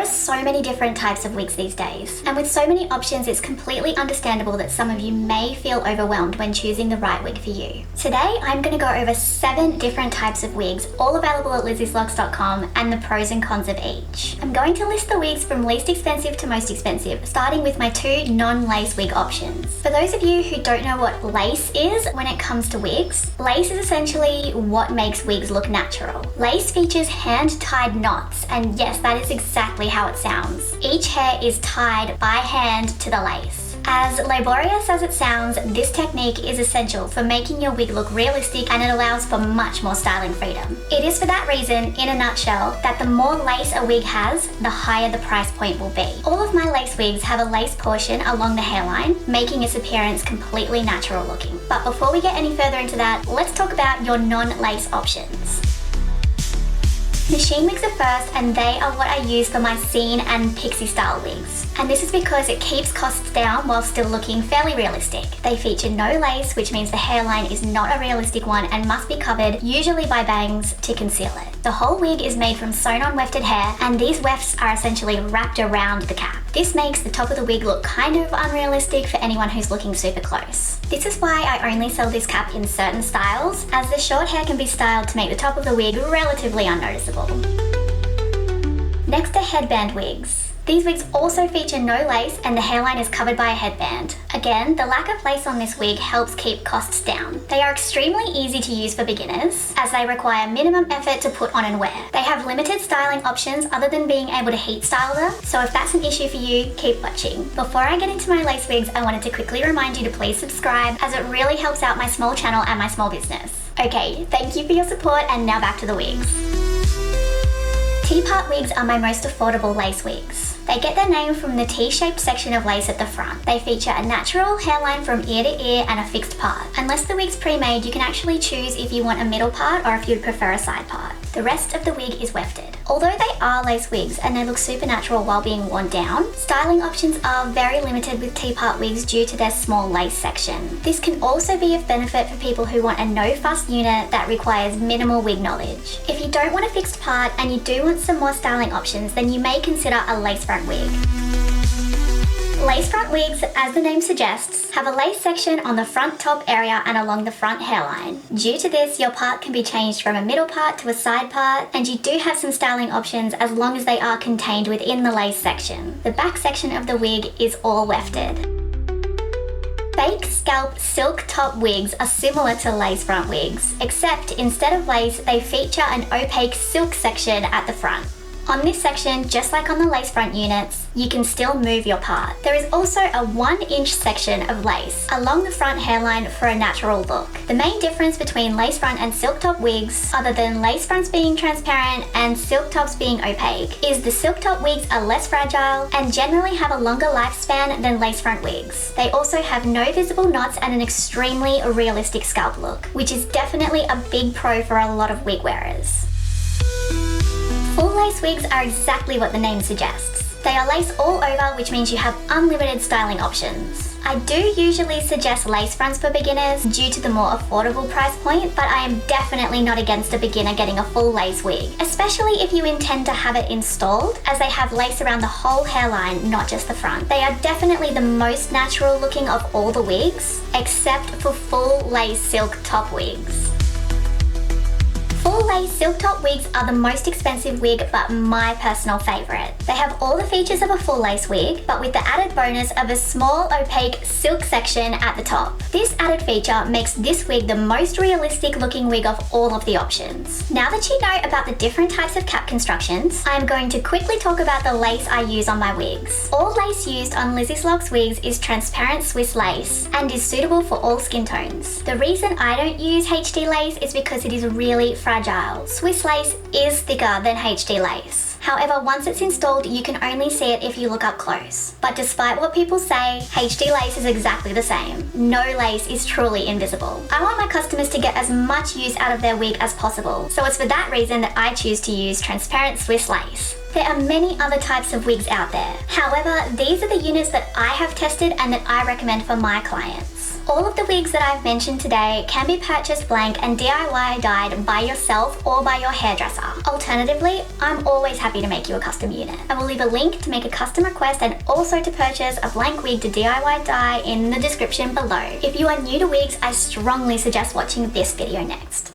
are so many different types of wigs these days, and with so many options, it's completely understandable that some of you may feel overwhelmed when choosing the right wig for you. Today, I'm going to go over 7 different types of wigs, all available at lizzieslocks.com, and the pros and cons of each. I'm going to list the wigs from least expensive to most expensive, starting with my 2 non-lace wig options. For those of you who don't know what lace is when it comes to wigs, lace is essentially what makes wigs look natural. Lace features hand-tied knots, and yes, that is exactly how it sounds. Each hair is tied by hand to the lace. As laborious as it sounds, this technique is essential for making your wig look realistic, and it allows for much more styling freedom. It is for that reason, in a nutshell, that the more lace a wig has, the higher the price point will be. All of my lace wigs have a lace portion along the hairline, making its appearance completely natural looking. But before we get any further into that, let's talk about your non-lace options. Machine wigs are first, and they are what I use for my scene and pixie style wigs. And this is because it keeps costs down while still looking fairly realistic. They feature no lace, which means the hairline is not a realistic one and must be covered, usually by bangs, to conceal it. The whole wig is made from sewn-on wefted hair, and these wefts are essentially wrapped around the cap. This makes the top of the wig look kind of unrealistic for anyone who's looking super close. This is why I only sell this cap in certain styles, as the short hair can be styled to make the top of the wig relatively unnoticeable. Next are headband wigs. These wigs also feature no lace, and the hairline is covered by a headband. Again, the lack of lace on this wig helps keep costs down. They are extremely easy to use for beginners, as they require minimum effort to put on and wear. They have limited styling options other than being able to heat style them, so if that's an issue for you, keep watching. Before I get into my lace wigs, I wanted to quickly remind you to please subscribe, as it really helps out my small channel and my small business. Okay, thank you for your support, and now back to the wigs. T-part wigs are my most affordable lace wigs. They get their name from the T-shaped section of lace at the front. They feature a natural hairline from ear to ear and a fixed part. Unless the wig's pre-made, you can actually choose if you want a middle part or if you'd prefer a side part. The rest of the wig is wefted. Although they are lace wigs and they look super natural while being worn down, styling options are very limited with T-part wigs due to their small lace section. This can also be of benefit for people who want a no-fuss unit that requires minimal wig knowledge. If you don't want a fixed part and you do want some more styling options, then you may consider a lace front wig. Lace front wigs, as the name suggests, have a lace section on the front top area and along the front hairline. Due to this, your part can be changed from a middle part to a side part, and you do have some styling options as long as they are contained within the lace section. The back section of the wig is all wefted. Fake scalp silk top wigs are similar to lace front wigs, except instead of lace, they feature an opaque silk section at the front. On this section, just like on the lace front units, you can still move your part. There is also a 1-inch section of lace along the front hairline for a natural look. The main difference between lace front and silk top wigs, other than lace fronts being transparent and silk tops being opaque, is the silk top wigs are less fragile and generally have a longer lifespan than lace front wigs. They also have no visible knots and an extremely realistic scalp look, which is definitely a big pro for a lot of wig wearers. Full lace wigs are exactly what the name suggests. They are lace all over, which means you have unlimited styling options. I do usually suggest lace fronts for beginners due to the more affordable price point, but I am definitely not against a beginner getting a full lace wig, especially if you intend to have it installed, as they have lace around the whole hairline, not just the front. They are definitely the most natural looking of all the wigs, except for full lace silk top wigs. Full lace silk top wigs are the most expensive wig, but my personal favourite. They have all the features of a full lace wig, but with the added bonus of a small opaque silk section at the top. This added feature makes this wig the most realistic looking wig of all of the options. Now that you know about the different types of cap constructions, I am going to quickly talk about the lace I use on my wigs. All lace used on Lizzie's Locks wigs is transparent Swiss lace and is suitable for all skin tones. The reason I don't use HD lace is because it is really fragile. Swiss lace is thicker than HD lace. However, once it's installed, you can only see it if you look up close. But despite what people say, HD lace is exactly the same. No lace is truly invisible. I want my customers to get as much use out of their wig as possible, so it's for that reason that I choose to use transparent Swiss lace. There are many other types of wigs out there. However, these are the units that I have tested and that I recommend for my clients. All of the wigs that I've mentioned today can be purchased blank and DIY dyed by yourself or by your hairdresser. Alternatively, I'm always happy to make you a custom unit. I will leave a link to make a custom request and also to purchase a blank wig to DIY dye in the description below. If you are new to wigs, I strongly suggest watching this video next.